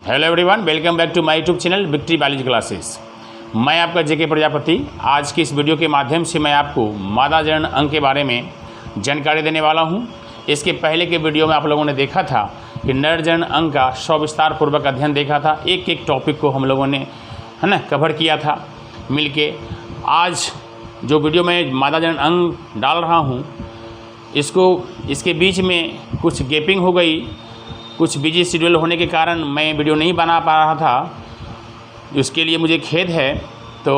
Hello everyone, welcome back to my YouTube channel victory biology classes. मैं आपका जेके प्रजापति। आज की इस वीडियो के माध्यम से मैं आपको मादा जनन अंग के बारे में जानकारी देने वाला हूं। इसके पहले के वीडियो में आप लोगों ने देखा था कि नर जनन अंग का सविस्तार पूर्वक अध्ययन देखा था। एक एक टॉपिक को हम लोगों ने कवर किया था मिलके। आज जो वीडियो में मादा जनन अंग डाल रहा हूँ इसके बीच में कुछ गैपिंग हो गई, कुछ बिजी शेड्यूल होने के कारण मैं वीडियो नहीं बना पा रहा था। उसके लिए मुझे खेद है। तो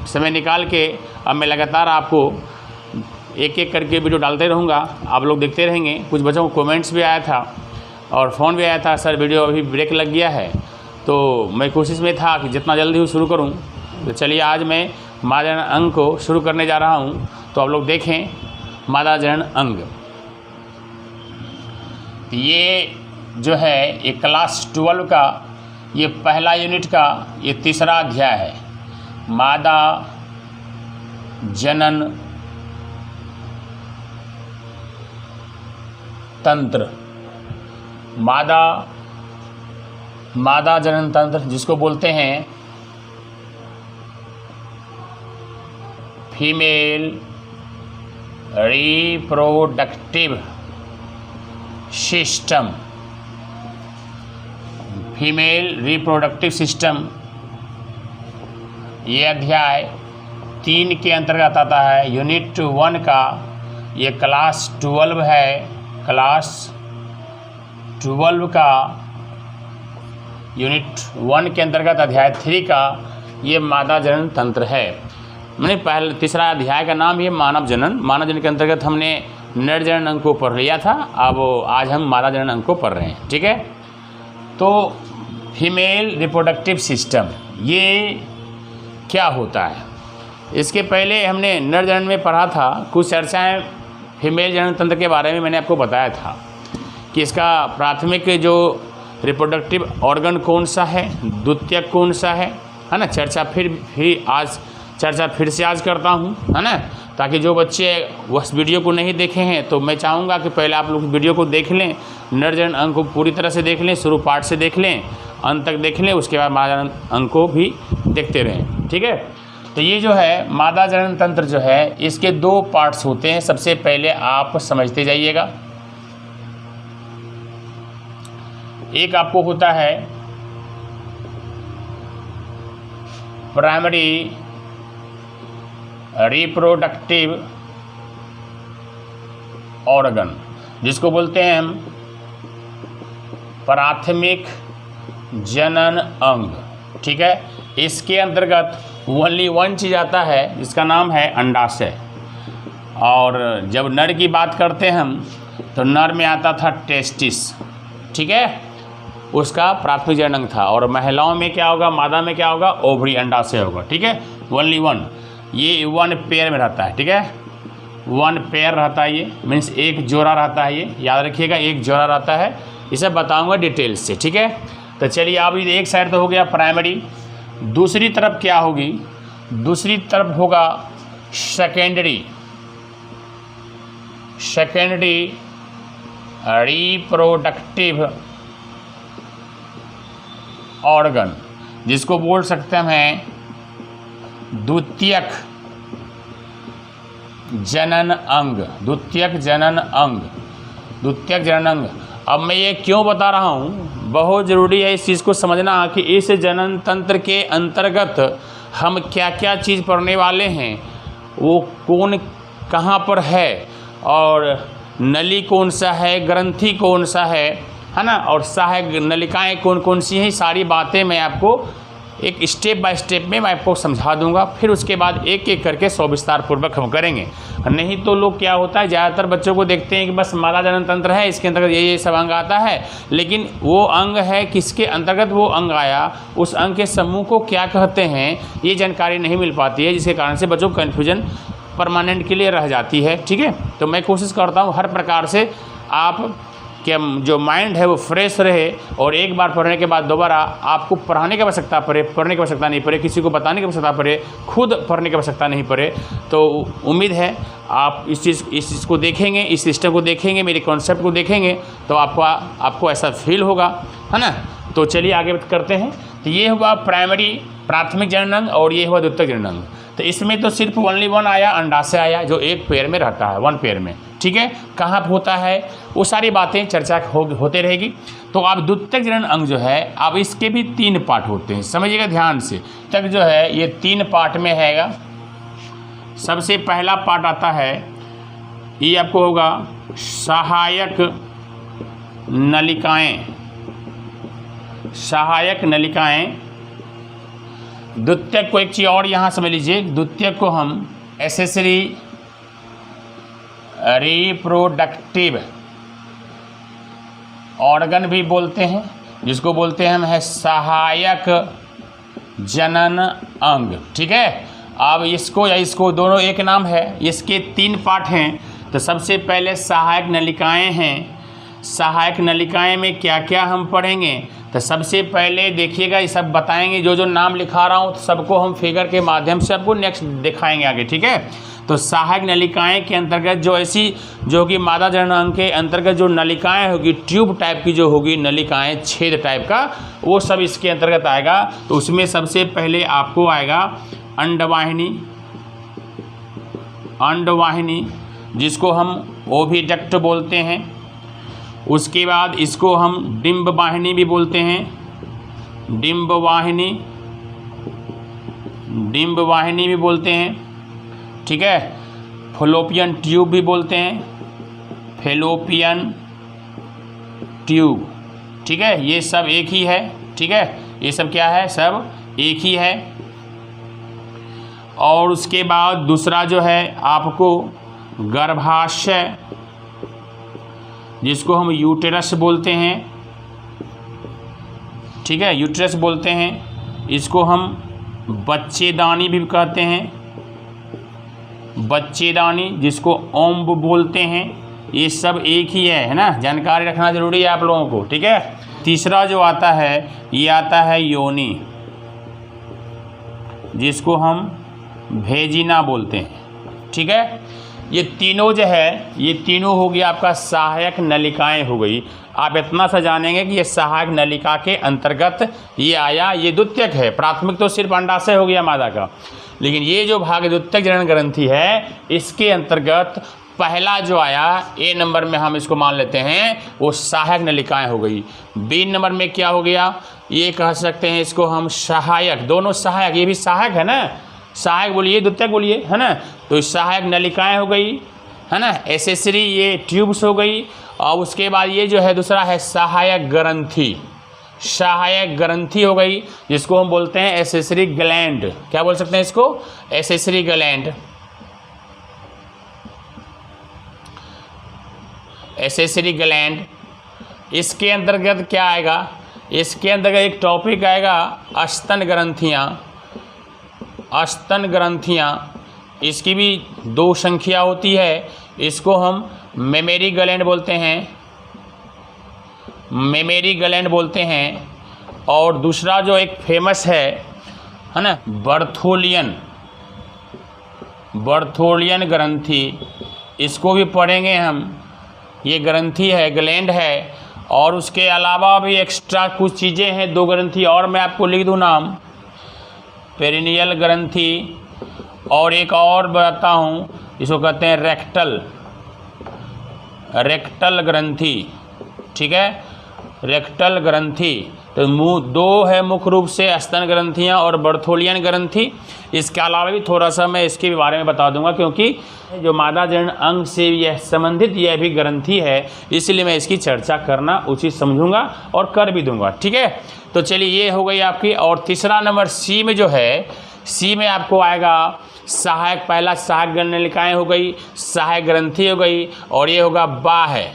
समय निकाल के अब मैं लगातार आपको एक एक करके वीडियो डालते रहूँगा, आप लोग देखते रहेंगे। कुछ बच्चों को कमेंट्स भी आया था और फ़ोन भी आया था, सर वीडियो अभी ब्रेक लग गया है। तो मैं कोशिश में था कि जितना जल्दी हो शुरू करूँ। तो चलिए आज मैं मादा जनन अंग को शुरू करने जा रहा हूँ। तो आप लोग देखें मादा जनन अंग। ये जो है ये क्लास 12 का ये पहला यूनिट का ये तीसरा अध्याय है। मादा जनन तंत्र, मादा जनन तंत्र जिसको बोलते हैं female reproductive system. Female reproductive system ये अध्याय 3 के अंतर्गत आता है। यूनिट 1 का ये क्लास 12 है। क्लास 12 का यूनिट 1 के अंतर्गत अध्याय 3 का ये मादा जनन तंत्र है। मैंने पहले तीसरा अध्याय का नाम ये मानव जनन के अंतर्गत हमने नर जनन अंग को पढ़ लिया था। अब आज हम मादा जनन अंग को पढ़ रहे हैं, ठीक है। तो फीमेल रिप्रोडक्टिव सिस्टम ये क्या होता है? इसके पहले हमने नर जनन में पढ़ा था, कुछ चर्चाएं फीमेल जनन तंत्र के बारे में मैंने आपको बताया था कि इसका प्राथमिक जो रिप्रोडक्टिव ऑर्गन कौन सा है, द्वितीयक कौन सा है ना। चर्चा फिर से आज करता हूँ, है ना, ताकि जो बच्चे उस वीडियो को नहीं देखे हैं तो मैं चाहूँगा कि पहले आप लोग वीडियो को देख लें, नर जनन अंग को पूरी तरह से देख लें, शुरू पार्ट से देख लें, अंत तक देख लें, उसके बाद मादा जनन अंग को भी देखते रहें, ठीक है। तो ये जो है मादा जनन तंत्र जो है इसके 2 पार्ट्स होते हैं। सबसे पहले आप समझते जाइएगा। एक आपको होता है प्राइमरी रिप्रोडक्टिव ऑर्गन, जिसको बोलते हैं हम प्राथमिक जनन अंग, ठीक है। इसके अंतर्गत ओनली 1 चीज़ आता है जिसका नाम है अंडाशय। और जब नर की बात करते हैं हम तो नर में आता था टेस्टिस, ठीक है, उसका प्राथमिक जनन अंग था। और महिलाओं में क्या होगा, मादा में क्या होगा, ओवरी, अंडाशय होगा, ठीक है। ओनली 1, ये 1 पेयर में रहता है, ठीक है। 1 पेयर रहता है, ये मीन्स एक जोड़ा रहता है। ये याद रखिएगा, एक जोड़ा रहता है। इसे बताऊंगा डिटेल से, ठीक है। तो चलिए, अब एक साइड तो हो गया प्राइमरी। दूसरी तरफ क्या होगी, दूसरी तरफ होगा सेकेंडरी रिप्रोडक्टिव ऑर्गन, जिसको बोल सकते हैं द्वितीयक जनन अंग। द्वितीयक जनन अंग। अब मैं ये क्यों बता रहा हूँ, बहुत ज़रूरी है इस चीज़ को समझना कि इस जनन तंत्र के अंतर्गत हम क्या क्या चीज़ पढ़ने वाले हैं, वो कौन कहाँ पर है, और नली कौन सा है, ग्रंथि कौन सा है ना, और सहायक नलिकाएँ कौन कौन सी हैं। सारी बातें मैं आपको एक स्टेप बाय स्टेप में मैं आपको समझा दूंगा। फिर उसके बाद एक एक करके सविस्तार पूर्वक हम करेंगे। नहीं तो लोग क्या होता है, ज़्यादातर बच्चों को देखते हैं कि बस मादा जनन तंत्र है, इसके अंतर्गत ये सब अंग आता है, लेकिन वो अंग है किसके अंतर्गत वो अंग आया, उस अंग के समूह को क्या कहते हैं, ये जानकारी नहीं मिल पाती है, जिसके कारण से बच्चों को कन्फ्यूजन परमानेंट के लिए रह जाती है, ठीक है। तो मैं कोशिश करता हूँ हर प्रकार से आप कि जो माइंड है वो फ्रेश रहे, और एक बार पढ़ने के बाद दोबारा आपको पढ़ाने की आवश्यकता पड़े, पढ़ने की आवश्यकता नहीं पड़े, किसी को बताने की आवश्यकता पड़े, खुद पढ़ने की आवश्यकता नहीं पड़े। तो उम्मीद है आप इस चीज़ को देखेंगे, इस सिस्टम को देखेंगे, मेरे कॉन्सेप्ट को देखेंगे, तो आपको ऐसा फील होगा, है ना। तो चलिए आगे करते हैं। तो ये हुआ प्राथमिक जनन अंग और ये हुआ द्वितीयक जनन अंग। तो इसमें तो सिर्फ ओनली वन आया, अंडाशय आया जो एक पेयर में रहता है, वन पेयर में, ठीक है। कहाँ पर होता है वो सारी बातें चर्चा होते रहेगी। तो अब द्वितीयक जनन अंग जो है, अब इसके भी 3 पार्ट होते हैं, समझिएगा ध्यान से। तक जो है ये 3 पार्ट में हैगा। सबसे पहला पार्ट आता है, ये आपको होगा सहायक नलिकाएं। सहायक नलिकाएं। द्वितीयक को एक चीज़ और यहाँ समझ लीजिए, द्वितीयक को हम एसेसरी रिप्रोडक्टिव ऑर्गन भी बोलते हैं, जिसको बोलते हैं हम है सहायक जनन अंग, ठीक है। अब इसको या इसको दोनों एक नाम है, इसके 3 पार्ट हैं। तो सबसे पहले सहायक नलिकाएं हैं। सहायक नलिकाएं में क्या क्या हम पढ़ेंगे, तो सबसे पहले देखिएगा, ये सब बताएंगे, जो नाम लिखा रहा हूँ तो सबको हम फिगर के माध्यम से सबको नेक्स्ट दिखाएंगे आगे, ठीक है। तो सहायक नलिकाएं के अंतर्गत जो ऐसी जो कि मादा जनन अंग के अंतर्गत जो नलिकाएं होगी, ट्यूब टाइप की जो होगी नलिकाएं, छेद टाइप का, वो सब इसके अंतर्गत आएगा। तो उसमें सबसे पहले आपको आएगा अंडवाहिनी। अंडवाहिनी जिसको हम ओविडक्ट बोलते हैं। उसके बाद इसको हम डिंब वाहिनी भी बोलते हैं। डिंब वाहिनी, डिंब वाहिनी भी बोलते हैं, ठीक है। फैलोपियन ट्यूब भी बोलते हैं, फैलोपियन ट्यूब, ठीक है। ये सब एक ही है, ठीक है। ये सब क्या है, सब एक ही है। और उसके बाद दूसरा जो है आपको गर्भाशय, जिसको हम यूटेरस बोलते हैं, ठीक है, यूटेरस बोलते हैं। इसको हम बच्चेदानी भी कहते हैं, बच्चेदानी, जिसको ओम्ब बोलते हैं। ये सब एक ही है ना, जानकारी रखना जरूरी है आप लोगों को, ठीक है। तीसरा जो आता है, ये आता है योनि, जिसको हम भेजिना बोलते हैं, ठीक है। ये तीनों जो है, ये तीनों हो गया आपका सहायक नलिकाएं हो गई। आप इतना सा जानेंगे कि ये सहायक नलिका के अंतर्गत ये आया। ये द्वितीयक है, प्राथमिक तो सिर्फ अंडाशय हो गया मादा का, लेकिन ये जो भाग द्वितीयक जनन ग्रंथि है, इसके अंतर्गत पहला जो आया ए नंबर में हम इसको मान लेते हैं, वो सहायक नलिकाएं हो गई। बी नंबर में क्या हो गया, ये कह सकते हैं इसको हम सहायक, दोनों सहायक, ये भी सहायक है ना, सहायक बोलिए द्वितीयक बोलिए, है ना। तो सहायक नलिकाएं हो गई, है ना। एसेसरी ये ट्यूब्स हो गई। और उसके बाद ये जो है दूसरा है सहायक ग्रंथि। सहायक ग्रंथि हो गई, जिसको हम बोलते हैं एसेसरी ग्लैंड। क्या बोल सकते हैं इसको, एसेसरी ग्लैंड। Accessory gland. इसके अंतर्गत क्या आएगा, इसके अंतर्गत एक टॉपिक आएगा स्तन ग्रंथियाँ। स्तन ग्रंथियाँ, इसकी भी 2 संख्या होती है। इसको हम मेमेरी ग्लैंड बोलते हैं, मेमेरी ग्लैंड बोलते हैं। और दूसरा जो एक फेमस है ना, बर्थोलियन, बर्थोलियन ग्रंथि, इसको भी पढ़ेंगे हम। ये ग्रंथि है, ग्लैंड है। और उसके अलावा भी एक्स्ट्रा कुछ चीज़ें हैं, 2 ग्रंथि और मैं आपको लिख दूँ नाम, पेरिनियल ग्रंथि, और एक और बताता हूँ, इसको कहते हैं रेक्टल, रेक्टल ग्रंथि, ठीक है, रेक्टल ग्रंथि। तो मुँह 2 है मुख्य रूप से, स्तन ग्रंथियाँ और बर्थोलियन ग्रंथि। इसके अलावा भी थोड़ा सा मैं इसके बारे में बता दूंगा, क्योंकि जो मादा जनन अंग से यह संबंधित यह भी ग्रंथि है, इसलिए मैं इसकी चर्चा करना उचित समझूंगा और कर भी दूंगा, ठीक है। तो चलिए ये हो गई आपकी। और तीसरा नंबर सी में जो है, सी में आपको आएगा सहायक, पहला सहायक नलिकाएं हो गई, सहायक ग्रंथि हो गई, और ये होगा बाह्य,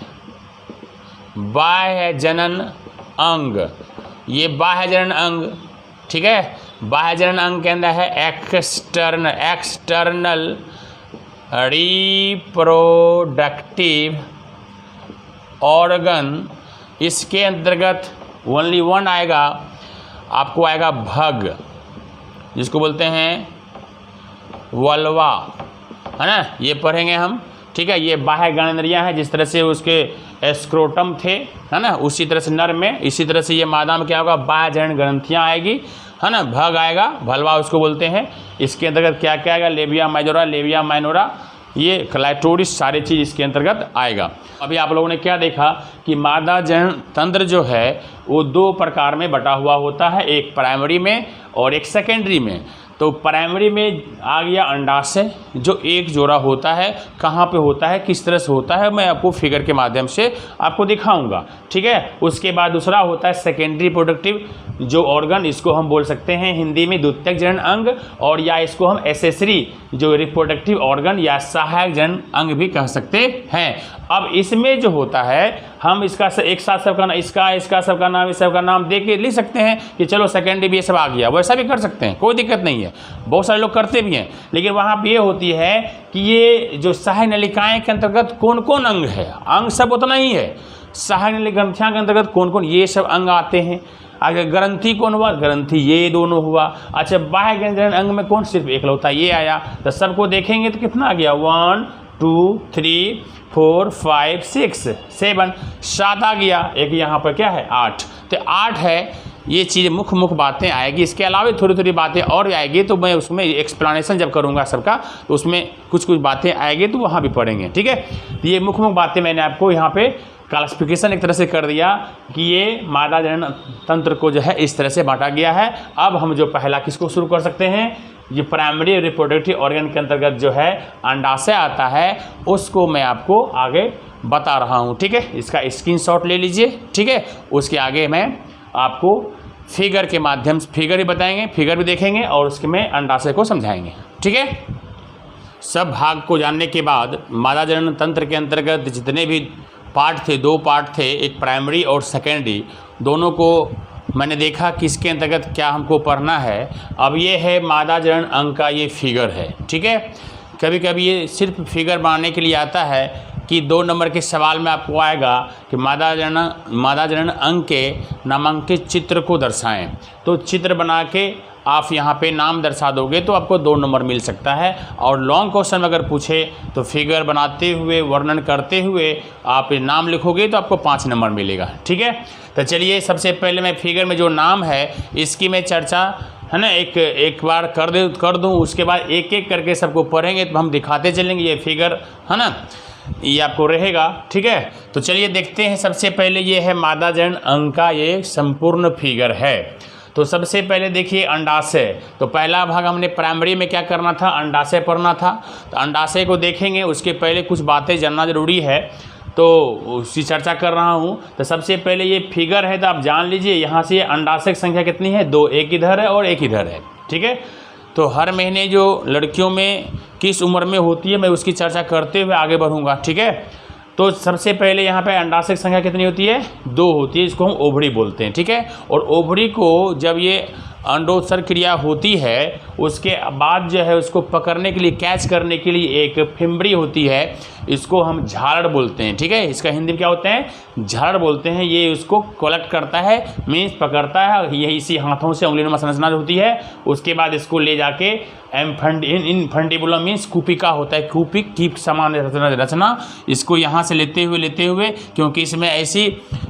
बाह्य जनन अंग। ये बाह्य जनन अंग, ठीक है। बाह्य जनन अंग के अंदर है एक्सटर्नल रिप्रोडक्टिव ऑर्गन। इसके अंतर्गत ओनली 1 आएगा, आपको आएगा भग, जिसको बोलते हैं वल्वा, है ना। ये पढ़ेंगे हम ठीक है। ये बाह्य ज्ञानेंद्रियाँ हैं, जिस तरह से उसके स्क्रोटम थे, है ना, उसी तरह से नर में, इसी तरह से ये मादा में क्या होगा, बाह्य जनन ग्रंथियाँ आएगी, है ना, भग आएगा, भलवा उसको बोलते हैं। इसके अंतर्गत क्या क्या आएगा, लेबिया मेजोरा, लेबिया माइनोरा, ये क्लाइटोरिस, सारी चीज़ इसके अंतर्गत आएगा। अभी आप लोगों ने क्या देखा कि मादा जनन तंत्र जो है वो 2 प्रकार में बटा हुआ होता है, एक प्राइमरी में और एक सेकेंडरी में। तो प्राइमरी में आ गया अंडाशय, जो एक जोड़ा होता है, कहाँ पे होता है, किस तरह से होता है, मैं आपको फिगर के माध्यम से आपको दिखाऊंगा, ठीक है। उसके बाद दूसरा होता है सेकेंडरी रिप्रोडक्टिव जो ऑर्गन, इसको हम बोल सकते हैं हिंदी में द्वितीयक जनन अंग, और या इसको हम एसेसरी जो रिप्रोडक्टिव ऑर्गन या सहायक जनन अंग भी कह सकते हैं। अब इसमें जो होता है, हम इसका एक साथ सबका इसका सबका नाम, इस सबका नाम दे के लिख सकते हैं कि चलो सेकेंडरी भी ये सब आ गया, वैसा भी कर सकते हैं, कोई दिक्कत नहीं है, बहुत सारे लोग करते भी हैं। लेकिन वहाँ पर ये होती है कि ये जो सहायक नलिकाएँ के अंतर्गत कौन कौन अंग है, अंग सब उतना ही है, सहायक नलिका ग्रंथियाँ के अंतर्गत कौन कौन ये सब अंग आते हैं। आगे ग्रंथि कौन हुआ, ग्रंथि ये दोनों हुआ। अच्छा, बाह्य जनन अंग में कौन, सिर्फ एकलौता ये आया। तो सबको देखेंगे तो कितना आ गया, 1 2 3 4 5 6 7 7 आ गया। एक यहाँ पर क्या है 8, तो 8 है। ये चीज़ मुख्य बातें आएगी, इसके अलावा थोड़ी थोड़ी बातें और आएगी, तो मैं उसमें एक्सप्लेनेशन जब करूँगा सबका तो उसमें कुछ बातें आएगी तो वहाँ भी पढ़ेंगे, ठीक है। तो ये मुख्य बातें मैंने आपको यहाँ पे क्लासिफिकेशन एक तरह से कर दिया कि ये मादा जनन तंत्र को जो है इस तरह से बांटा गया है। अब हम जो पहला किसको शुरू कर सकते हैं, ये प्राइमरी रिप्रोडक्टिव ऑर्गन के अंतर्गत जो है अंडाशय आता है, उसको मैं आपको आगे बता रहा हूँ, ठीक है। इसका स्क्रीनशॉट ले लीजिए, ठीक है। उसके आगे मैं आपको फिगर के माध्यम से फिगर भी बताएंगे, फिगर भी देखेंगे और उसके में अंडाशय को समझाएंगे, ठीक है। सब भाग को जानने के बाद मादा जनन तंत्र के अंतर्गत जितने भी पार्ट थे, 2 पार्ट थे, एक प्राइमरी और सेकेंडरी, दोनों को मैंने देखा कि इसके अंतर्गत क्या हमको पढ़ना है। अब ये है मादा जनन अंग का ये फिगर है, ठीक है। कभी कभी ये सिर्फ फिगर बनाने के लिए आता है कि 2 नंबर के सवाल में आपको आएगा कि मादा जनन अंग के नामांकित चित्र को दर्शाएं। तो चित्र बना के आप यहाँ पे नाम दर्शा दोगे तो आपको 2 नंबर मिल सकता है। और लॉन्ग क्वेश्चन अगर पूछे तो फिगर बनाते हुए, वर्णन करते हुए आप नाम लिखोगे तो आपको 5 नंबर मिलेगा, ठीक है। तो चलिए सबसे पहले मैं फिगर में जो नाम है इसकी मैं चर्चा, है ना, एक बार कर दूँ, उसके बाद एक एक करके सबको पढ़ेंगे तो हम दिखाते चलेंगे। ये फिगर है ना, ये आपको रहेगा, ठीक है। तो चलिए देखते हैं। सबसे पहले ये है मादा जनन अंग का ये संपूर्ण फिगर है। तो सबसे पहले देखिए अंडाशय। तो पहला भाग हमने प्राइमरी में क्या करना था, अंडाशय पढ़ना था। तो अंडाशय को देखेंगे, उसके पहले कुछ बातें जानना जरूरी है, तो उसकी चर्चा कर रहा हूँ। तो सबसे पहले ये फिगर है, तो आप जान लीजिए यहाँ से अंडाशय की संख्या कितनी है, 2, एक इधर है और एक इधर है, ठीक है। तो हर महीने जो लड़कियों में किस उम्र में होती है मैं उसकी चर्चा करते हुए आगे बढ़ूँगा, ठीक है। तो सबसे पहले यहाँ पे अंडाशय की संख्या कितनी होती है, 2 होती है, इसको हम ओवरी बोलते हैं, ठीक है। और ओवरी को जब ये अंडोत्सर्ग क्रिया होती है उसके बाद जो है उसको पकड़ने के लिए, कैच करने के लिए एक फिम्बरी होती है, इसको हम झालड़ बोलते हैं, ठीक है। इसका हिंदी में क्या होते हैं, झालड़ बोलते हैं। ये उसको कलेक्ट करता है, मीन्स पकड़ता है, यही इसी हाथों से उंगलियों में संरचना होती है। उसके बाद इसको ले जाके इनफंडिबुलम मीन्स कूपिका होता है, कूपिक कीप समान रचना, इसको यहाँ से लेते हुए क्योंकि इसमें ऐसी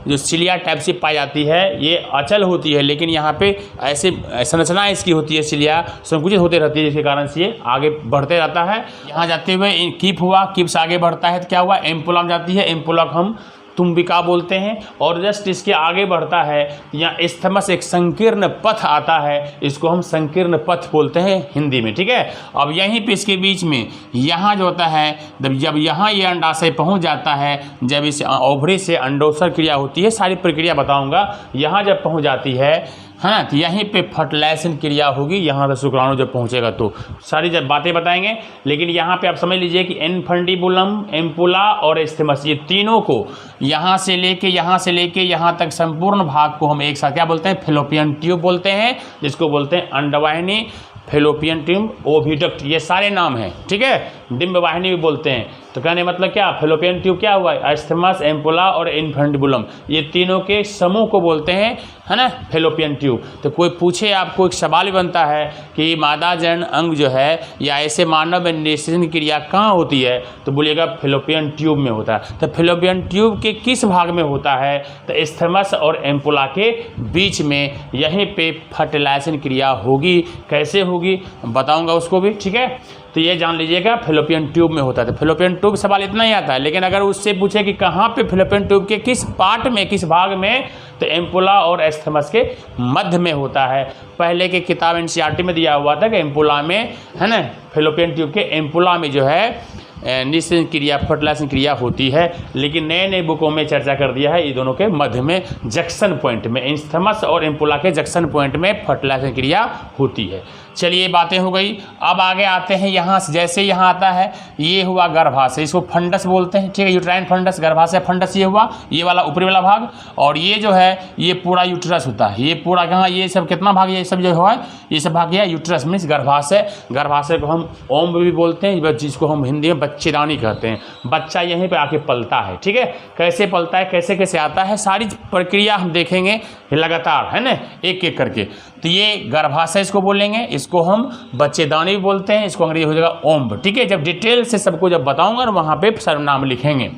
जो सिलिया टाइप से पाई जाती है, ये अचल होती है, लेकिन यहाँ पे ऐसे संरचना इसकी होती है, सिलिया संकुचित होते रहती है, जिसके कारण से ये आगे बढ़ते रहता है। यहाँ जाते हुए कीप हुआ, कीप से आगे बढ़ता है तो क्या हुआ, एम्पुला में जाती है, एम्पुला को हम तुम्बिका बोलते हैं। और जस्ट इसके आगे बढ़ता है, यहाँ इस्थमस एक संकीर्ण पथ आता है, इसको हम संकीर्ण पथ बोलते हैं हिंदी में, ठीक है। अब यहीं पे इसके बीच में यहाँ जो होता है, जब यहाँ ये अंडाशय पहुँच जाता है, जब इस ओवरी से अंडोत्सर्ग क्रिया होती है, सारी प्रक्रिया बताऊँगा, यहाँ जब पहुँच जाती है ना, तो यहीं पे फर्टिलाइजेशन क्रिया होगी। यहाँ से शुक्राणु जब पहुँचेगा तो सारी जब बातें बताएंगे। लेकिन यहाँ पे आप समझ लीजिए कि इनफंडिबुलम, एम्पुला और इस्थमस, ये तीनों को यहाँ से लेके यहाँ तक संपूर्ण भाग को हम एक साथ क्या बोलते हैं, फैलोपियन ट्यूब बोलते हैं, जिसको बोलते हैं अंडवाहिनी, फैलोपियन ट्यूब, ओविडक्ट, ये सारे नाम हैं, ठीक है। डिंब वाहिनी भी बोलते हैं। तो कहने मतलब क्या, फैलोपियन ट्यूब क्या हुआ, आइस्थमस, एम्पुला और इन्फंडिबुलम, ये तीनों के समूह को बोलते हैं, है ना, फैलोपियन ट्यूब। तो कोई पूछे आपको, एक सवाल भी बनता है कि मादा जनन अंग जो है या ऐसे मानव में निषेचन क्रिया कहाँ होती है, तो बोलिएगा फैलोपियन ट्यूब में होता है। तो फैलोपियन ट्यूब के किस भाग में होता है, तो इस्थमस और एम्पुला के बीच में, यहीं पे फर्टिलाइजेशन क्रिया होगी। कैसे होगी बताऊंगा उसको भी, ठीक है। तो ये जान लीजिएगा फैलोपियन ट्यूब में होता है। तो फैलोपियन ट्यूब सवाल इतना ही आता है, लेकिन अगर उससे पूछे कि कहाँ पे फैलोपियन ट्यूब के किस पार्ट में, किस भाग में, तो एम्पुला और एस्थमस के मध्य में होता है। पहले के किताब एनसीईआरटी में दिया हुआ था कि एम्पुला में, है ना, फैलोपियन ट्यूब के एम्पुला में जो है निषेचन क्रिया, फर्टिलाइजेशन क्रिया होती है, लेकिन नए नए बुकों में चर्चा कर दिया है ये दोनों के मध्य में, जंक्शन पॉइंट में, इस्थमस और एम्पुला के जंक्शन पॉइंट में फर्टिलाइजेशन क्रिया होती है। चलिए बातें हो गई। अब आगे आते हैं यहाँ से, जैसे यहाँ आता है, ये हुआ गर्भाशय, इसको फंडस बोलते हैं, ठीक है, यूट्राइन फंडस, गर्भाशय फंडस ये हुआ, ये वाला ऊपरी वाला भाग, और ये जो है ये पूरा यूट्रस होता है, ये पूरा कहाँ, ये सब कितना भाग, ये सब जो है ये सब भाग है यूट्रस मीन्स गर्भाशय। गर्भाशय को हम ओम्ब भी बोलते हैं, जिसको हम हिंदी में बच्चेदानी कहते हैं। बच्चा यहीं पे आके पलता है, ठीक है। कैसे पलता है, कैसे कैसे आता है, सारी प्रक्रिया हम देखेंगे लगातार, है ना, एक एक करके। तो ये गर्भाशय इसको बोलेंगे, इसको हम बच्चेदानी भी बोलते हैं, इसको अंग्रेजी हो जाएगा ओम्ब, ठीक है। जब डिटेल से सबको जब बताऊंगा और वहाँ पे सर्वनाम लिखेंगे।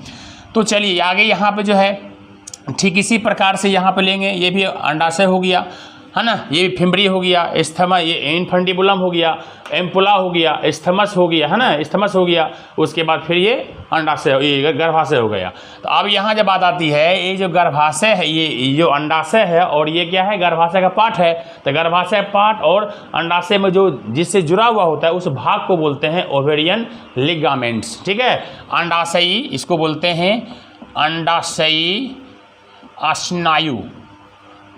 तो चलिए आगे यहाँ पे जो है ठीक इसी प्रकार से यहाँ पे लेंगे, ये भी अंडाशय हो गया, है ना, ये भी फिम्बरी हो गया, स्थमा, ये इन्फंडिबुलम हो गया, एम्पुला हो गया, स्थमस हो गया, है ना, स्थमस हो गया, उसके बाद फिर ये अंडाशय, ये गर्भाशय हो गया। तो अब यहाँ जब बात आती है, ये जो गर्भाशय है, ये जो अंडाशय है, और ये क्या है, गर्भाशय का पार्ट है। तो गर्भाशय पार्ट और अंडाशय में जो जिससे जुड़ा हुआ होता है उस भाग को बोलते हैं ओवेरियन लिगामेंट्स, ठीक है। अंडाशयी इसको बोलते हैं अंडाशयी स्नायु,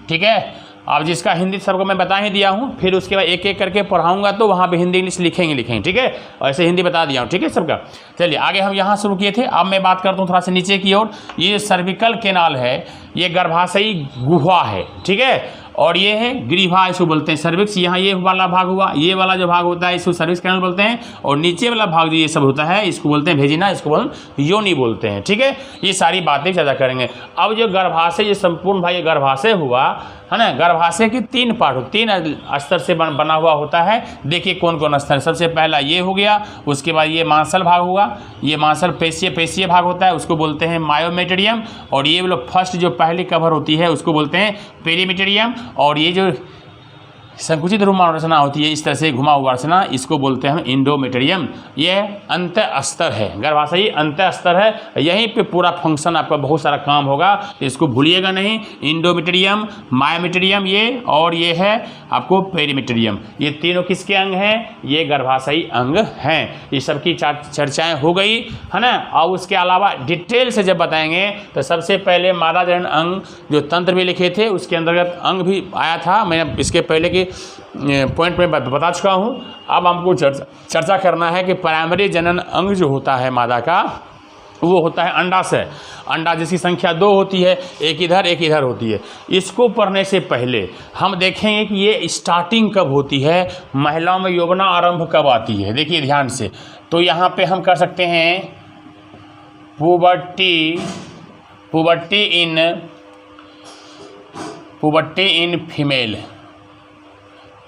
ठीक है। अब जिसका हिंदी सबको मैं बता ही दिया हूँ, फिर उसके बाद एक एक करके पढ़ाऊंगा तो वहाँ पे हिंदी इंग्लिश लिखेंगे, ठीक है। ऐसे हिंदी बता दिया हूँ, ठीक है सबका। चलिए आगे हम यहाँ शुरू किए थे, अब मैं बात करता हूँ थोड़ा सा नीचे की ओर। ये सर्विकल कैनाल है, ये गर्भाशयी गुहा है, ठीक है, और ये है ग्रीवा, इसको बोलते हैं सर्विक्स। यहाँ ये वाला भाग हुआ, ये वाला जो भाग होता है इसको सर्विक्स कैनाल बोलते हैं, और नीचे वाला भाग जो ये सब होता है इसको बोलते हैं भेजिना, इसको बोलते हैं योनि बोलते हैं, ठीक है। ये सारी बातें चर्चा करेंगे। अब जो गर्भाशय, ये संपूर्ण भाई गर्भाशय हुआ, है ना, गर्भाशय के तीन पार्ट, तीन स्तर से बना हुआ होता है। देखिए कौन कौन स्तर, सबसे पहला ये हो गया, उसके बाद ये मांसल भाग हुआ, ये मांसल पेशीय भाग होता है, उसको बोलते हैं मायोमेटेरियम, और ये लोग फर्स्ट जो पहली कवर होती है उसको बोलते हैं पेरीमेटेरियम, और ये जो संकुचित रुमा रचना होती है इस तरह से घुमा हुआ रचना, इसको बोलते हैं हम इंडोमेटेरियम। ये अंत स्तर है, गर्भाशयी अंत स्तर है, यहीं पे पूरा फंक्शन आपका बहुत सारा काम होगा, तो इसको भूलिएगा नहीं। इंडोमेटेरियम, मायोमेटेरियम ये, और ये है आपको पेरीमेटेरियम, ये तीनों किसके अंग हैं, ये गर्भाशयी अंग हैं। ये सबकी चर्चाएँ हो गई, है ना। और उसके अलावा डिटेल से जब बताएंगे तो सबसे पहले मादा जनन अंग जो तंत्र भी लिखे थे उसके अंतर्गत अंग भी आया था, मैंने इसके पहले के पॉइंट में बता चुका हूँ। अब हमको चर्चा करना है कि प्राइमरी जनन अंग जो होता है मादा का, वो होता है अंडाशय। अंडा जिसकी संख्या 2 होती है, एक इधर होती है। इसको पढ़ने से पहले हम देखेंगे कि ये स्टार्टिंग कब होती है, महिलाओं में यौवना आरंभ कब आती है। देखिए ध्यान से, तो यहाँ पे हम कर सकते हैं पुबर्टी इन फीमेल,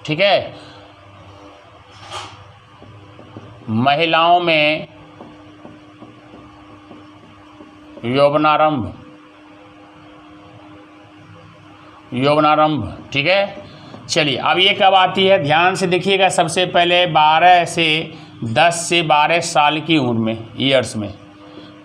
ठीक है। महिलाओं में यौवनारंभ, ठीक है। चलिए अब ये कब आती है, ध्यान से देखिएगा। सबसे पहले 10 से 12 साल की उम्र में, ईयर्स में,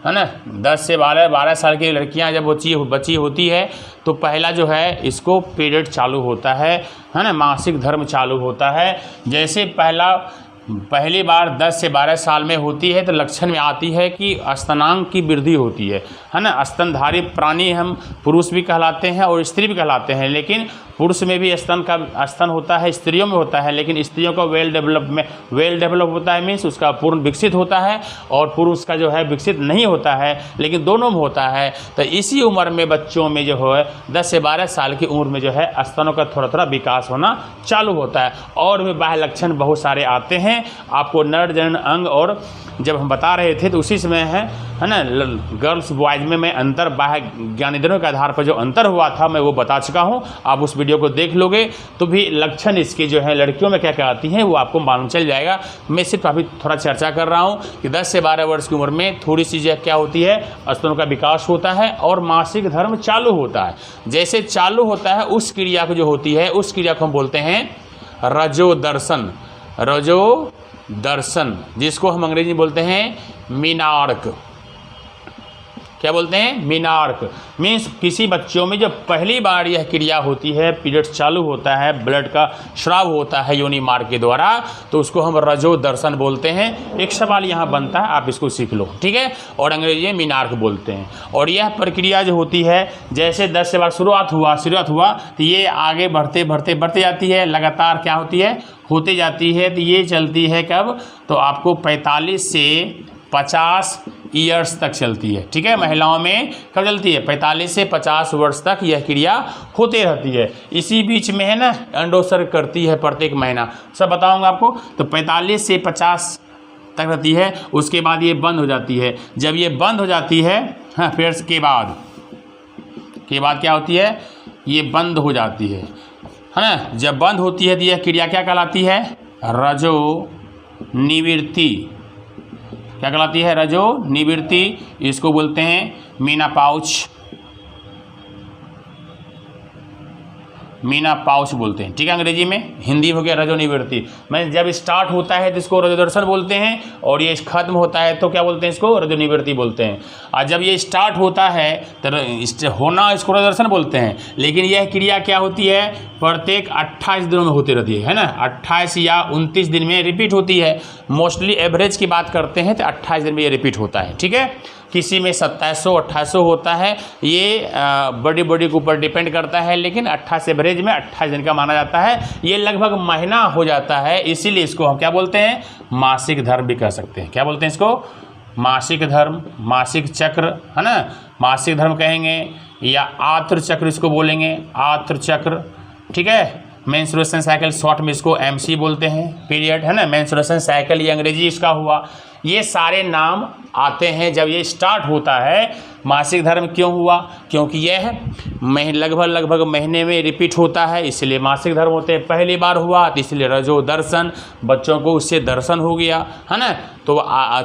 है ना, 10 से 12 साल की लड़कियां जब बच्ची होती है तो पहला जो है इसको पीरियड चालू होता है ना, मासिक धर्म चालू होता है। जैसे पहली बार 10 से 12 साल में होती है तो लक्षण में आती है कि स्तनांग की वृद्धि होती है ना। स्तनधारी प्राणी हम पुरुष भी कहलाते हैं और स्त्री भी कहलाते हैं, लेकिन पुरुष में भी स्तन होता है, स्त्रियों में होता है, लेकिन स्त्रियों का वेल डेवलप होता है, मीन्स उसका पूर्ण विकसित होता है, और पुरुष का जो है विकसित नहीं होता है, लेकिन दोनों में होता है। तो इसी उम्र में बच्चों में जो है 10 से 12 साल की उम्र में जो है स्तनों का थोड़ा थोड़ा विकास होना चालू होता है, और भी बाह्य लक्षण बहुत सारे आते हैं। आपको नर जनन अंग, और जब हम बता रहे थे तो उसी समय है ना, गर्ल्स बॉयज़ में मैं अंतर बाह्य ज्ञानेंद्रियों के आधार पर जो अंतर हुआ था मैं वो बता चुका हूँ। आप उस वीडियो को देख लोगे तो भी लक्षण इसके जो है लड़कियों में क्या क्या आती हैं वो आपको मालूम चल जाएगा। मैं सिर्फ अभी थोड़ा चर्चा कर रहा हूँ कि 10 से 12 वर्ष की उम्र में थोड़ी सी जो क्या होती है, स्तनों का विकास होता है और मासिक धर्म चालू होता है। जैसे चालू होता है उस क्रिया को जो होती है उस क्रिया को हम बोलते हैं रजोदर्शन। रजोदर्शन, जिसको हम अंग्रेजी में बोलते हैं मीनार्क। क्या बोलते हैं? मीनार्क। मीन्स किसी बच्चों में जब पहली बार यह क्रिया होती है, पीरियड चालू होता है, ब्लड का स्राव होता है योनि मार्ग के द्वारा, तो उसको हम रजोदर्शन बोलते हैं। एक सवाल यहाँ बनता है, आप इसको सीख लो, ठीक है। और अंग्रेजी में मीनार्क बोलते हैं। और यह प्रक्रिया जो होती है, जैसे 10 से बार शुरुआत हुआ तो ये आगे बढ़ते जाती है, लगातार क्या होती है, होते जाती है। तो ये चलती है कब? तो आपको 45 से 50 ईयर्स तक चलती है, ठीक है। महिलाओं में कब चलती है? 45 से 50 वर्ष तक यह क्रिया होते रहती है। इसी बीच में है ना अंडोत्सर्ग करती है प्रत्येक महीना, सब बताऊंगा आपको। तो 45 से 50 तक रहती है, उसके बाद ये बंद हो जाती है। जब ये बंद हो जाती है, हाँ, फिर के बाद क्या होती है? ये बंद हो जाती है ना। जब बंद होती है तो यह क्रिया क्या कहलाती है? रजो निवृत्ति। क्या कहलाती है? रजो निवृत्ति। इसको बोलते हैं मीना पाउच बोलते हैं, ठीक है। अंग्रेजी में, हिंदी हो गया रजो निवृत्ति। मैं जब स्टार्ट होता है तो इसको रजोदर्शन बोलते हैं, और ये खत्म होता है तो क्या बोलते हैं? इसको रजो निवृत्ति बोलते हैं। और जब ये स्टार्ट होता है तो होना इसको रजोदर्शन बोलते हैं, लेकिन यह क्रिया क्या होती है? प्रत्येक 28 दिनों में होती रहती है ना। 28 या 29 दिन में रिपीट होती है। मोस्टली एवरेज की बात करते हैं तो 28 दिन में ये रिपीट होता है, ठीक है। किसी में 2700-2800 होता है, ये बड़ी के ऊपर डिपेंड करता है, लेकिन 28 एवरेज में 28 दिन का माना जाता है। ये लगभग महीना हो जाता है, इसीलिए इसको हम क्या बोलते हैं? मासिक धर्म भी कह सकते हैं। क्या बोलते हैं इसको? मासिक धर्म, मासिक चक्र, है ना। मासिक धर्म कहेंगे, या आत्र चक्र इसको बोलेंगे, आत्र चक्र, ठीक है। मेंस्ट्रुएशन साइकिल, शॉर्ट में इसको MC बोलते हैं, पीरियड, है ना। मेंस्ट्रुएशन साइकिल ये अंग्रेजी इसका हुआ। ये सारे नाम आते हैं जब ये स्टार्ट होता है। मासिक धर्म क्यों हुआ? क्योंकि यह लगभग महीने में रिपीट होता है, इसलिए मासिक धर्म होते हैं। पहली बार हुआ तो इसलिए रजो दर्शन, बच्चों को उससे दर्शन हो गया, है ना। तो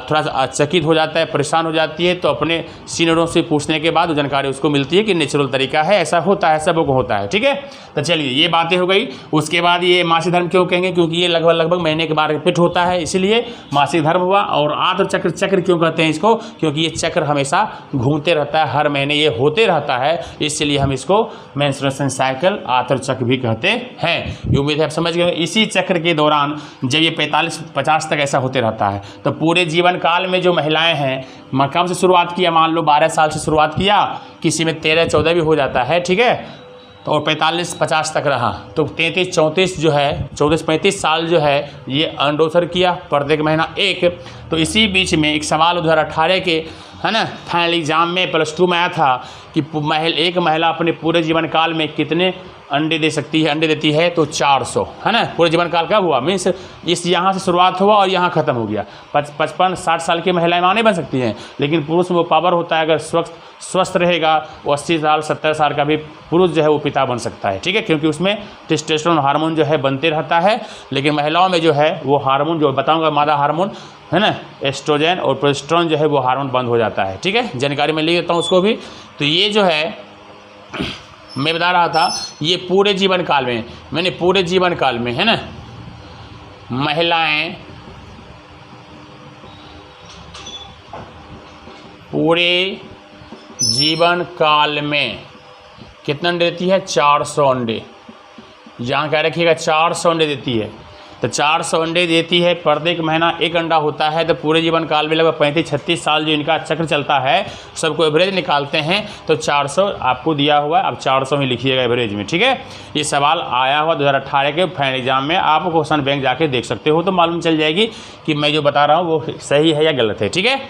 थोड़ा सा चकित हो जाता है, परेशान हो जाती है, तो अपने सीनियरों से पूछने के बाद जानकारी उसको मिलती है कि नेचुरल तरीका है, ऐसा होता है, सबको होता है, ठीक है। तो चलिए ये बातें हो गई। उसके बाद ये मासिक धर्म क्यों कहेंगे? क्योंकि ये लगभग महीने के बाद रिपीट होता है, इसलिए मासिक धर्म हुआ। और आत्र चक्र क्यों कहते हैं इसको? क्योंकि ये चक्र हमेशा घूमते रहता है, हर महीने ये होते रहता है, इसलिए हम इसको मेंस्ट्रुएशन साइकिल, आत्र चक्र भी कहते हैं। उम्मीद है आप समझ गए। इसी चक्र के दौरान जब ये 45-50 तक ऐसा होते रहता है, तो पूरे जीवन काल में जो महिलाएं हैं, कब से शुरुआत किया? मान लो 12 साल से शुरुआत किया, किसी में 13-14 भी हो जाता है, ठीक है। तो और 45-50 तक रहा, तो 33-34 जो है, 34-35 साल जो है ये अंडोत्सर्ग किया प्रत्येक महीना एक। तो इसी बीच में एक सवाल 2018 के, है ना, फाइनल एग्जाम में +2 में आया था कि एक महिला अपने पूरे जीवन काल में कितने अंडे दे सकती है? अंडे देती है तो 400, है ना। पूरे जीवन काल कब हुआ? मीन्स इस यहाँ से शुरुआत हुआ और यहाँ ख़त्म हो गया। 55-60 साल की महिलाएं माँ नहीं बन सकती हैं, लेकिन पुरुष में वो पावर होता है, अगर स्वस्थ रहेगा वो 80 साल 70 साल का भी पुरुष जो है वो पिता बन सकता है, ठीक है। क्योंकि उसमें टेस्टोस्टेरोन हार्मोन जो है बनते रहता है। लेकिन महिलाओं में जो है वो हार्मोन जो बताऊँगा, मादा हार्मोन, है ना, एस्ट्रोजन और प्रोजेस्टेरोन जो है वो हार्मोन बंद हो जाता है, ठीक है। जानकारी में ले लेता हूँ उसको भी। तो ये जो है मैं बता रहा था, ये पूरे जीवन काल में, मैंने पूरे जीवन काल में, है ना, महिलाएं पूरे जीवन काल में कितना अंडे देती है? 400 अंडे। यहाँ क्या रखिएगा? 400 अंडे देती है। तो 400 अंडे देती है, प्रत्येक महीना एक अंडा होता है, तो पूरे जीवन काल में लगभग 35-36 साल जो इनका चक्र चलता है, सबको एवरेज निकालते हैं तो 400 आपको दिया हुआ है। अब 400 ही लिखिएगा एवरेज में, ठीक है। ये सवाल आया हुआ 2018 के फाइनल एग्जाम में, आप क्वेश्चन बैंक जाके देख सकते हो तो मालूम चल जाएगी कि मैं जो बता रहा हूँ वो सही है या गलत है, ठीक है।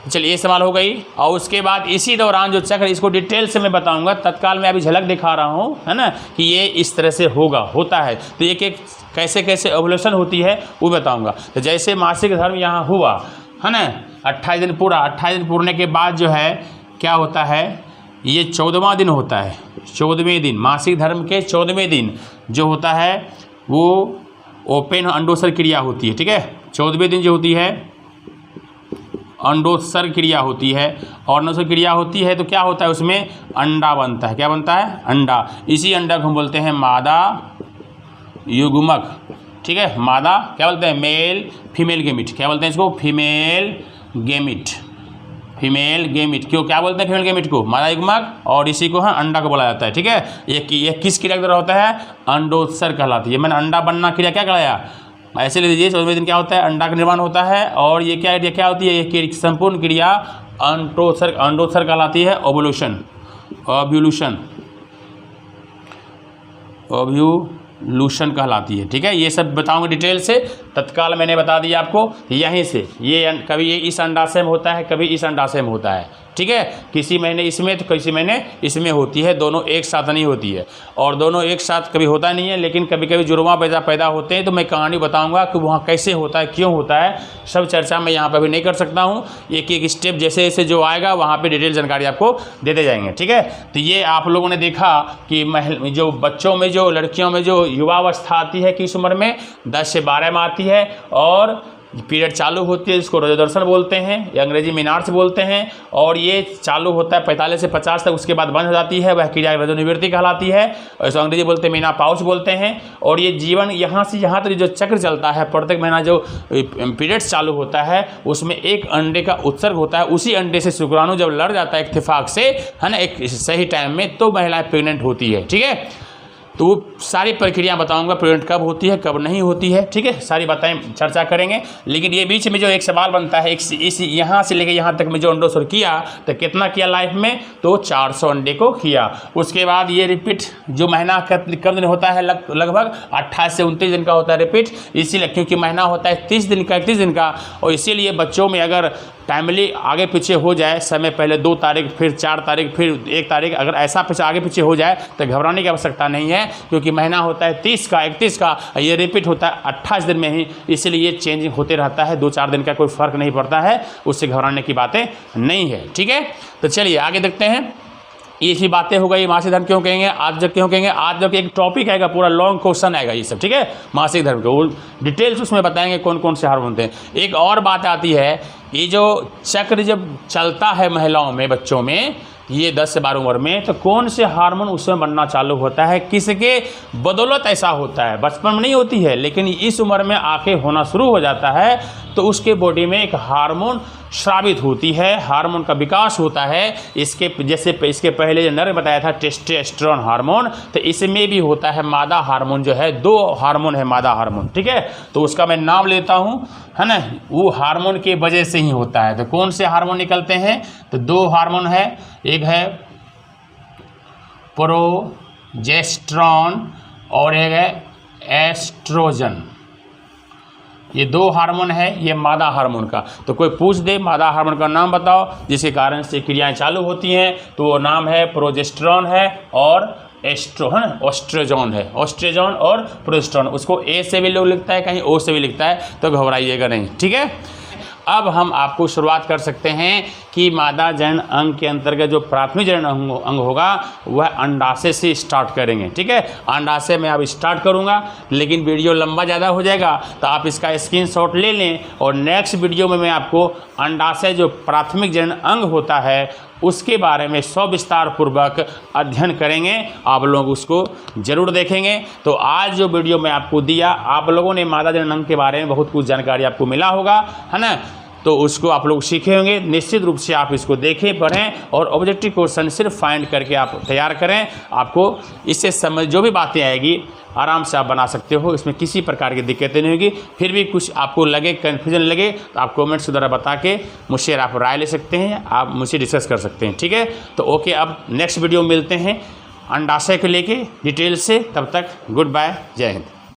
चलिए ये सवाल हो गई। और उसके बाद इसी दौरान जो चक्र, इसको डिटेल से मैं बताऊंगा, तत्काल मैं अभी झलक दिखा रहा हूँ, है ना, कि ये इस तरह से होता है। तो एक एक कैसे कैसे एवोल्यूशन होती है वो बताऊंगा। तो जैसे मासिक धर्म यहाँ हुआ, है ना, 28 दिन पूरा, 28 दिन पूरने के बाद जो है क्या होता है, ये 14वां दिन होता है। 14वें दिन मासिक धर्म के 14वें दिन जो होता है वो ओपन अंडोत्सर्ग क्रिया होती है, ठीक है। 14वें दिन जो होती है अंडोत्सर्ग क्रिया होती है, और अंडोत्सर्ग क्रिया होती है तो क्या होता है, उसमें अंडा बनता है। क्या बनता है? अंडा। इसी अंडा को हम बोलते हैं मादा युग्मक, ठीक है। मादा क्या बोलते हैं? Male female gamete. क्या बोलते हैं इसको? Female gamete. फीमेल गेमिट क्यों क्या बोलते हैं फीमेल गेमिट को? मादा युग्मक। और इसी को है अंडा को बोला जाता है, ठीक है। ये किस क्रिया के द्वारा होता है? अंडोत्सर्ग कहलाती है। मैंने अंडा बनना क्रिया क्या कहलाया? ऐसे ले लीजिए, 14वें दिन क्या होता है? अंडा का निर्माण होता है। और ये क्या होती है? ये संपूर्ण क्रिया अंडोत्सर्ग कहलाती है। ओव्यूल्यूशन कहलाती है, ठीक है। ये सब बताऊंगा डिटेल से, तत्काल मैंने बता दिया आपको यहीं से। ये कभी ये इस अंडाशय में होता है, कभी इस अंडाशय में होता है, ठीक है। किसी महीने इसमें तो किसी महीने इसमें होती है, दोनों एक साथ नहीं होती है। और दोनों एक साथ कभी होता नहीं है, लेकिन कभी कभी जुड़वा पैदा होते हैं। तो मैं कहानी बताऊंगा कि वहाँ कैसे होता है, क्यों होता है, सब चर्चा मैं यहाँ पर भी नहीं कर सकता हूँ। एक एक स्टेप जैसे जैसे जो आएगा वहाँ पर डिटेल जानकारी आपको देते जाएंगे, ठीक है। तो ये आप लोगों ने देखा कि जो बच्चों में, जो लड़कियों में जो युवावस्था आती है किस उम्र में? 10 से 12 में आती है। और पीरियड चालू होती है, इसको रजोदर्शन बोलते हैं या अंग्रेजी मीनार्स बोलते हैं। और ये चालू होता है 45 से 50 तक, उसके बाद बंद हो जाती है, वह क्रिया रजोनिवृत्ति कहलाती है। और इसको अंग्रेजी बोलते हैं मेनोपॉज बोलते हैं। और ये जीवन यहाँ से यहाँ तक जो चक्र चलता है, प्रत्येक महीना जो पीरियड्स चालू होता है उसमें एक अंडे का उत्सर्ग होता है। उसी अंडे से शुक्राणु जब लड़ जाता है इत्तेफाक से, है ना, एक सही टाइम में, तो महिलाएं प्रेग्नेंट होती है, ठीक है। तो वो सारी प्रक्रिया बताऊंगा, प्रेग्नेंट कब होती है कब नहीं होती है, ठीक है, सारी बातें चर्चा करेंगे। लेकिन ये बीच में जो एक सवाल बनता है, इस यहाँ से लेके यहाँ तक में जो अंडोत्सर्ग किया तो कितना किया लाइफ में? तो 400 अंडे को किया। उसके बाद ये रिपीट जो महीना कब दिन होता है? लगभग 28 से 29 दिन का होता है रिपीट। इसीलिए क्योंकि महीना होता है 30 दिन का, 31 दिन का। और इसीलिए बच्चों में अगर टाइमली आगे पीछे हो जाए, समय पहले 2 तारीख, फिर 4 तारीख, फिर 1 तारीख, अगर ऐसा पीछे आगे पीछे हो जाए तो घबराने की आवश्यकता नहीं है, क्योंकि महीना होता है 30 का, 31 का, ये रिपीट होता है 28 दिन में ही। इसलिए ये चेंजिंग होते रहता है, 2-4 दिन का कोई फर्क नहीं पड़ता है, उससे घबराने की बातें नहीं है, ठीक है। तो चलिए आगे देखते हैं। ये ही बातें हो गई मासिक धर्म क्यों कहेंगे, आज जब क्यों कहेंगे। आज जब एक टॉपिक आएगा, पूरा लॉन्ग क्वेश्चन आएगा ये सब, ठीक है, मासिक धर्म को डिटेल्स उसमें बताएंगे कौन कौन से हार्मोन होते हैं। एक और बात आती है, ये जो चक्र जब चलता है महिलाओं में, बच्चों में, ये 10 से 12 उम्र में, तो कौन से हार्मोन उसमें बनना चालू होता है, किसके बदौलत ऐसा होता है? बचपन में नहीं होती है, लेकिन इस उम्र में आके होना शुरू हो जाता है, तो उसके बॉडी में एक हार्मोन स्रावित होती है, हार्मोन का विकास होता है। इसके जैसे इसके पहले जो नर बताया था टेस्टोस्टेरोन हार्मोन, तो इसमें भी होता है मादा हार्मोन जो है, 2 हार्मोन है मादा हार्मोन, ठीक है। तो उसका मैं नाम लेता हूँ, है ना, वो हार्मोन के वजह से ही होता है। तो कौन से हार्मोन निकलते हैं? तो 2 हार्मोन है, एक है प्रोजेस्टेरोन और एक है एस्ट्रोजन। ये 2 हार्मोन है, ये मादा हार्मोन का। तो कोई पूछ दे मादा हार्मोन का नाम बताओ जिसके कारण से क्रियाएं चालू होती हैं, तो वो नाम है प्रोजेस्टेरोन है और ऑस्ट्रोजन है। ऑस्ट्रोजन और प्रोजेस्टेरोन, उसको ए से भी लोग लिखता है, कहीं ओ से भी लिखता है, तो घबराइएगा नहीं, ठीक है। अब हम आपको शुरुआत कर सकते हैं कि मादा जनन अंग के अंतर्गत जो प्राथमिक जनन अंग होगा वह अंडाशय से स्टार्ट करेंगे, ठीक है। अंडाशय में अब स्टार्ट करूंगा, लेकिन वीडियो लंबा ज़्यादा हो जाएगा, तो आप इसका स्क्रीनशॉट ले लें। और नेक्स्ट वीडियो में मैं आपको अंडाशय जो प्राथमिक जनन अंग होता है उसके बारे में सविस्तार पूर्वक अध्ययन करेंगे। आप लोग उसको जरूर देखेंगे। तो आज जो वीडियो मैं आपको दिया, आप लोगों ने मादा जनन अंग के बारे में बहुत कुछ जानकारी आपको मिला होगा, है ना। तो उसको आप लोग सीखे होंगे। निश्चित रूप से आप इसको देखें, पढ़ें और ऑब्जेक्टिव क्वेश्चन सिर्फ फाइंड करके आप तैयार करें। आपको इससे समझ जो भी बातें आएगी आराम से आप बना सकते हो, इसमें किसी प्रकार की दिक्कतें नहीं होगी। फिर भी कुछ आपको लगे, कन्फ्यूजन लगे, तो आप कमेंट्स के द्वारा बता के मुझसे आप राय ले सकते हैं, आप मुझसे डिस्कस कर सकते हैं। ठीक है, तो ओके, अब नेक्स्ट वीडियो मिलते हैं अंडाशय को लेके डिटेल से। तब तक गुड बाय, जय हिंद।